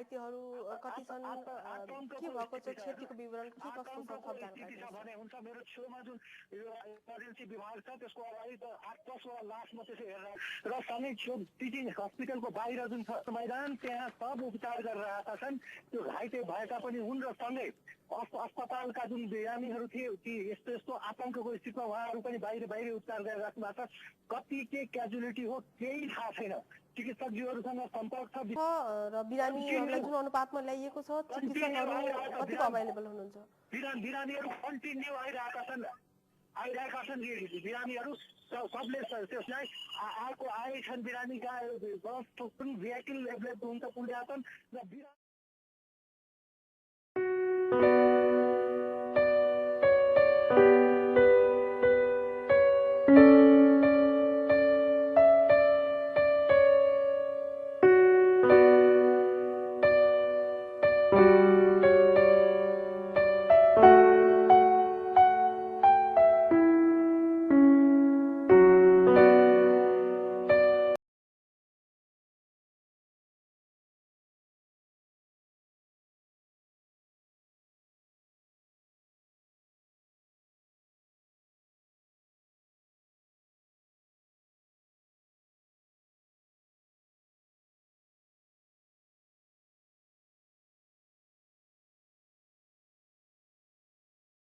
घाइतेहरू कति छन्, के भएको छ, क्षतिको विवरण के कस्तो छ, थप जानकारी भने हुन्छ। मेरो छेउमा जुन इमर्जेन्सी विभाग छ त्यसको अगाडि त 8-10 वटा लास म त्यसै हेरेर र सँगै छेउ टिचिङ हस्पिटलको बाहिर जुन छ मैदान त्यहाँ सब उपचार गरिरहेका छन्। त्यो घाइते भएका पनि हुन् र सँगै अस्पतालका जुन बिरामीहरू थिए ती यस्तो यस्तो आतंकको स्थितिमा उहाँहरू पनि बाहिर उपचार गरिराख्नु भएको छ। कति के क्याजुअलिटी हो केही थाहा छैन। चिकित्सकज्यूहरूसँग सम्पर्क छ र बिरामीहरूलाई जुन अनुपातमा ल्याइएको छ चिकित्सकहरू कतिको अभाइलेबल हुनुहुन्छ? बिरामीहरू कन्टिन्यू आइरहेका छन् बिरामीहरू सबले त्यसलाई आएछन् बिरामीका भेहिकल एभाइलेबल हुन्छ पुर्याछन् र